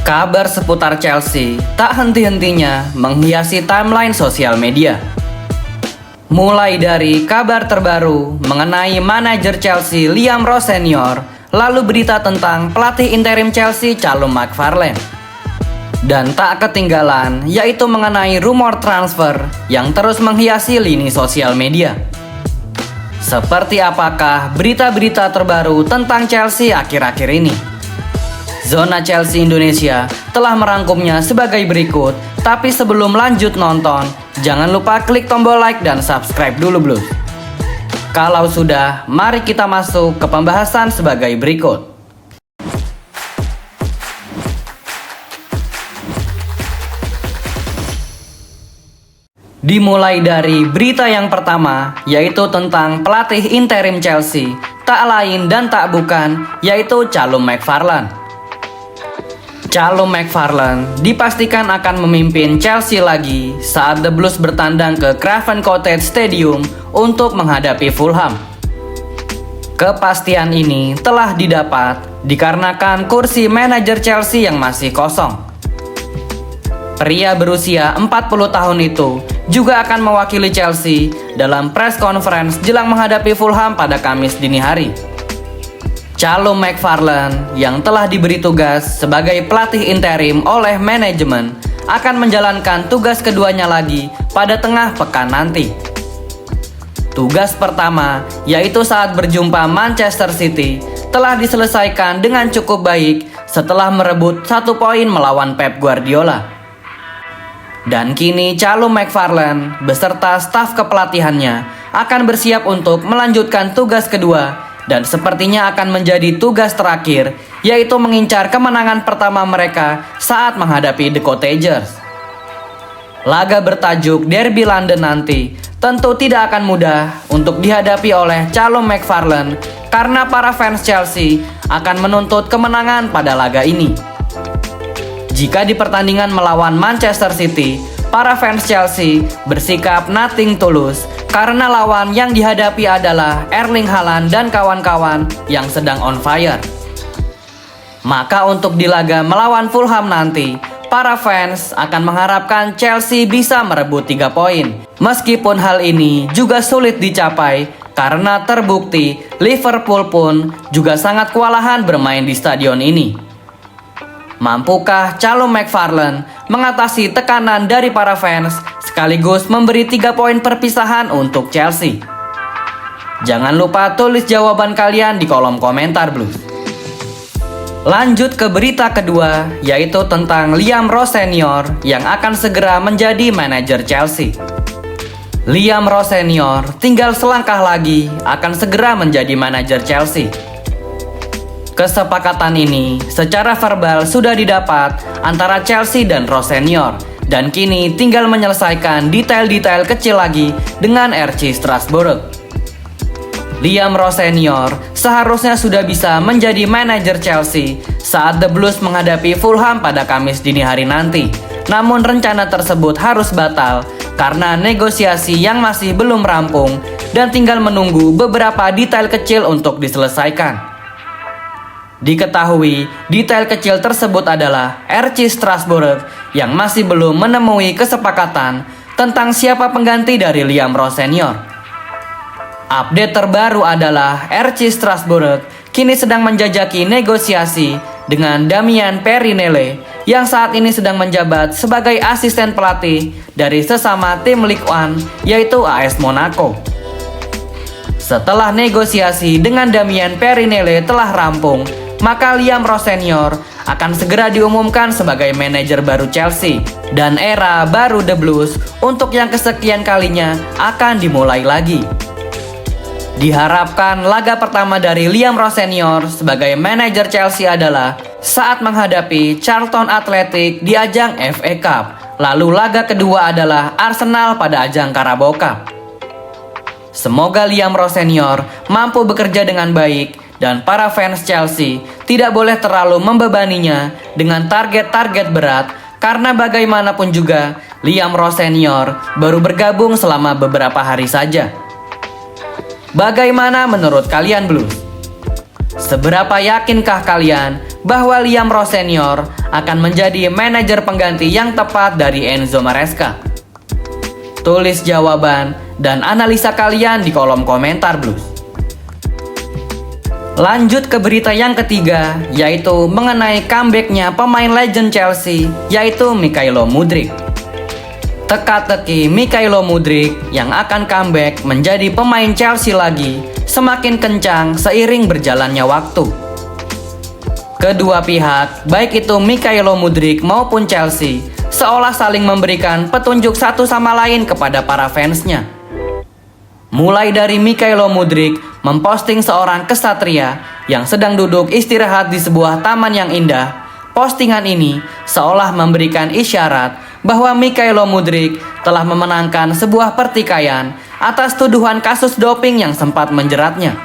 Kabar seputar Chelsea tak henti-hentinya menghiasi timeline sosial media. Mulai dari kabar terbaru mengenai manajer Chelsea Liam Ross Senior, lalu berita tentang pelatih interim Chelsea Callum McFarlane. Dan tak ketinggalan yaitu mengenai rumor transfer yang terus menghiasi lini sosial media. Seperti apakah berita-berita terbaru tentang Chelsea akhir-akhir ini? Zona Chelsea Indonesia telah merangkumnya sebagai berikut, tapi sebelum lanjut nonton, jangan lupa klik tombol like dan subscribe dulu Blues. Kalau sudah, mari kita masuk ke pembahasan sebagai berikut. Dimulai dari berita yang pertama, yaitu tentang pelatih interim Chelsea, tak lain dan tak bukan, yaitu Callum McFarlane. Callum McFarlane dipastikan akan memimpin Chelsea lagi saat The Blues bertandang ke Craven Cottage Stadium untuk menghadapi Fulham. Kepastian ini telah didapat dikarenakan kursi manajer Chelsea yang masih kosong. Pria berusia 40 tahun itu juga akan mewakili Chelsea dalam press conference jelang menghadapi Fulham pada Kamis dini hari. Callum McFarlane yang telah diberi tugas sebagai pelatih interim oleh manajemen akan menjalankan tugas keduanya lagi pada tengah pekan nanti. Tugas pertama, yaitu saat berjumpa Manchester City, telah diselesaikan dengan cukup baik setelah merebut 1 poin melawan Pep Guardiola. Dan kini Callum McFarlane beserta staf kepelatihannya akan bersiap untuk melanjutkan tugas kedua dan sepertinya akan menjadi tugas terakhir, yaitu mengincar kemenangan pertama mereka saat menghadapi The Cottagers. Laga bertajuk Derby London nanti tentu tidak akan mudah untuk dihadapi oleh Callum McFarlane karena para fans Chelsea akan menuntut kemenangan pada laga ini. Jika di pertandingan melawan Manchester City, para fans Chelsea bersikap nothing tulus karena lawan yang dihadapi adalah Erling Haaland dan kawan-kawan yang sedang on fire. Maka untuk di laga melawan Fulham nanti, para fans akan mengharapkan Chelsea bisa merebut 3 poin. Meskipun hal ini juga sulit dicapai karena terbukti Liverpool pun juga sangat kewalahan bermain di stadion ini. Mampukah Callum McFarlane mengatasi tekanan dari para fans sekaligus memberi 3 poin perpisahan untuk Chelsea? Jangan lupa tulis jawaban kalian di kolom komentar Blues. Lanjut ke berita kedua, yaitu tentang Liam Ross Senior yang akan segera menjadi manajer Chelsea. Liam Ross Senior tinggal selangkah lagi akan segera menjadi manajer Chelsea. Kesepakatan ini secara verbal sudah didapat antara Chelsea dan Ross Senior, dan kini tinggal menyelesaikan detail-detail kecil lagi dengan RC Strasbourg. Liam Ross Senior seharusnya sudah bisa menjadi manajer Chelsea saat The Blues menghadapi Fulham pada Kamis dini hari nanti. Namun rencana tersebut harus batal karena negosiasi yang masih belum rampung dan tinggal menunggu beberapa detail kecil untuk diselesaikan. Diketahui, detail kecil tersebut adalah RC Strasbourg yang masih belum menemui kesepakatan tentang siapa pengganti dari Liam Ross Senior. Update terbaru adalah RC Strasbourg kini sedang menjajaki negosiasi dengan Damien Perinele yang saat ini sedang menjabat sebagai asisten pelatih dari sesama tim Ligue 1 yaitu AS Monaco. Setelah negosiasi dengan Damien Perinele telah rampung, maka Liam Ross Senior akan segera diumumkan sebagai manajer baru Chelsea dan era baru The Blues untuk yang kesekian kalinya akan dimulai lagi. Diharapkan laga pertama dari Liam Ross Senior sebagai manajer Chelsea adalah saat menghadapi Charlton Athletic di ajang FA Cup. Lalu laga kedua adalah Arsenal pada ajang Carabao Cup. Semoga Liam Ross Senior mampu bekerja dengan baik dan para fans Chelsea tidak boleh terlalu membebaninya dengan target-target berat karena bagaimanapun juga Liam Ross Senior baru bergabung selama beberapa hari saja. Bagaimana menurut kalian Blues? Seberapa yakinkah kalian bahwa Liam Ross Senior akan menjadi manajer pengganti yang tepat dari Enzo Maresca? Tulis jawaban dan analisa kalian di kolom komentar Blues. Lanjut ke berita yang ketiga, yaitu mengenai comebacknya pemain legend Chelsea, yaitu Mykhailo Mudryk. Teka-teki Mykhailo Mudryk yang akan comeback menjadi pemain Chelsea lagi semakin kencang seiring berjalannya waktu. Kedua pihak, baik itu Mykhailo Mudryk maupun Chelsea, seolah saling memberikan petunjuk satu sama lain kepada para fansnya. Mulai dari Mykhailo Mudryk memposting seorang kesatria yang sedang duduk istirahat di sebuah taman yang indah. Postingan ini seolah memberikan isyarat bahwa Mykhailo Mudryk telah memenangkan sebuah pertikaian atas tuduhan kasus doping yang sempat menjeratnya.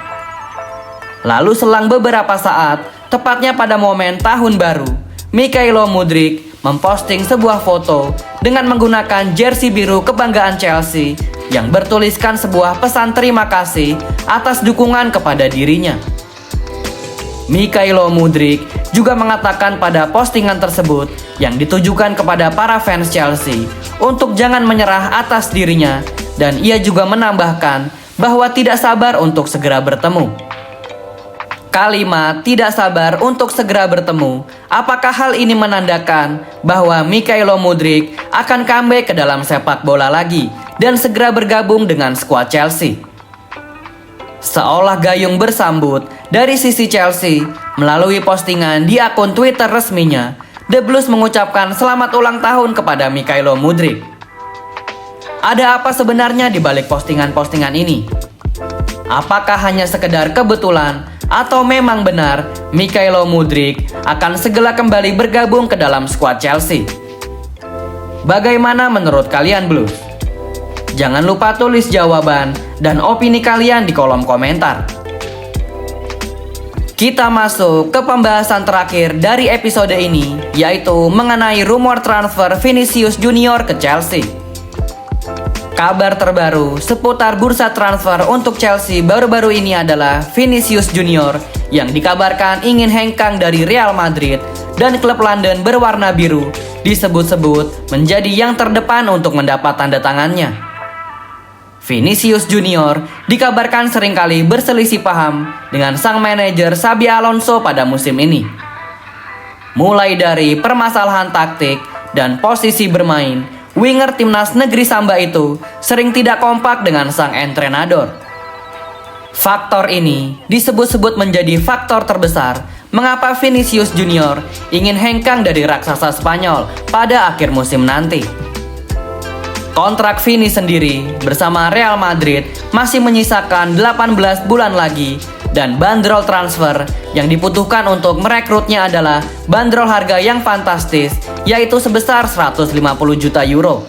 Lalu selang beberapa saat, tepatnya pada momen tahun baru, Mykhailo Mudryk memposting sebuah foto dengan menggunakan jersey biru kebanggaan Chelsea yang bertuliskan sebuah pesan terima kasih atas dukungan kepada dirinya. Mykhailo Mudryk juga mengatakan pada postingan tersebut yang ditujukan kepada para fans Chelsea untuk jangan menyerah atas dirinya, dan ia juga menambahkan bahwa tidak sabar untuk segera bertemu. Kalimat tidak sabar untuk segera bertemu, apakah hal ini menandakan bahwa Mykhailo Mudryk akan comeback ke dalam sepak bola lagi dan segera bergabung dengan skuad Chelsea? Seolah gayung bersambut dari sisi Chelsea, melalui postingan di akun Twitter resminya, The Blues mengucapkan selamat ulang tahun kepada Mykhailo Mudryk. Ada apa sebenarnya di balik postingan-postingan ini? Apakah hanya sekedar kebetulan atau memang benar Mykhailo Mudryk akan segera kembali bergabung ke dalam skuad Chelsea? Bagaimana menurut kalian Blues? Jangan lupa tulis jawaban dan opini kalian di kolom komentar. Kita masuk ke pembahasan terakhir dari episode ini, yaitu mengenai rumor transfer Vinicius Junior ke Chelsea. Kabar terbaru seputar bursa transfer untuk Chelsea baru-baru ini adalah Vinicius Junior yang dikabarkan ingin hengkang dari Real Madrid dan klub London berwarna biru disebut-sebut menjadi yang terdepan untuk mendapat tanda tangannya. Vinicius Junior dikabarkan seringkali berselisih paham dengan sang manajer Xabi Alonso pada musim ini. Mulai dari permasalahan taktik dan posisi bermain, winger timnas negeri Samba itu sering tidak kompak dengan sang entrenador. Faktor ini disebut-sebut menjadi faktor terbesar mengapa Vinicius Junior ingin hengkang dari raksasa Spanyol pada akhir musim nanti. Kontrak Vini sendiri bersama Real Madrid masih menyisakan 18 bulan lagi, dan bandrol transfer yang dibutuhkan untuk merekrutnya adalah bandrol harga yang fantastis, yaitu sebesar 150 juta euro.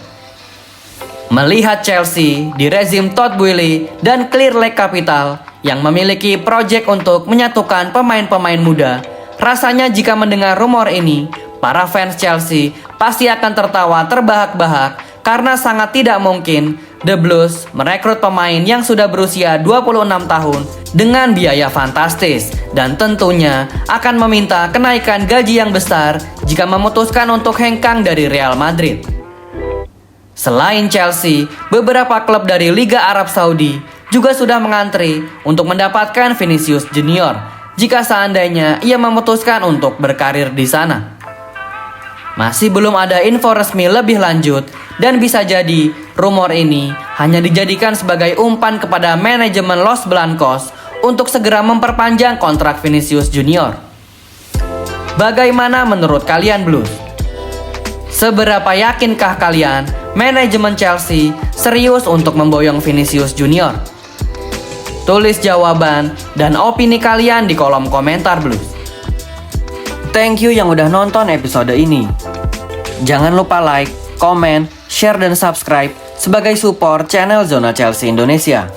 Melihat Chelsea di rezim Todd Boehly dan Clear Lake Capital yang memiliki proyek untuk menyatukan pemain-pemain muda, rasanya jika mendengar rumor ini, para fans Chelsea pasti akan tertawa terbahak-bahak karena sangat tidak mungkin The Blues merekrut pemain yang sudah berusia 26 tahun dengan biaya fantastis dan tentunya akan meminta kenaikan gaji yang besar jika memutuskan untuk hengkang dari Real Madrid. Selain Chelsea, beberapa klub dari Liga Arab Saudi juga sudah mengantri untuk mendapatkan Vinicius Junior jika seandainya ia memutuskan untuk berkarir di sana. Masih belum ada info resmi lebih lanjut, dan bisa jadi rumor ini hanya dijadikan sebagai umpan kepada manajemen Los Blancos untuk segera memperpanjang kontrak Vinicius Junior. Bagaimana menurut kalian Blues? Seberapa yakinkah kalian manajemen Chelsea serius untuk memboyong Vinicius Junior? Tulis jawaban dan opini kalian di kolom komentar Blues. Thank you yang udah nonton episode ini. Jangan lupa like, komen, share, dan subscribe sebagai support channel Zona Chelsea Indonesia.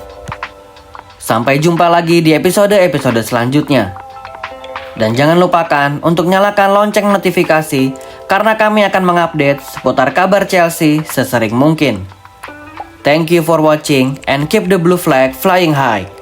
Sampai jumpa lagi di episode-episode selanjutnya. Dan jangan lupakan untuk nyalakan lonceng notifikasi karena kami akan mengupdate seputar kabar Chelsea sesering mungkin. Thank you for watching and keep the blue flag flying high.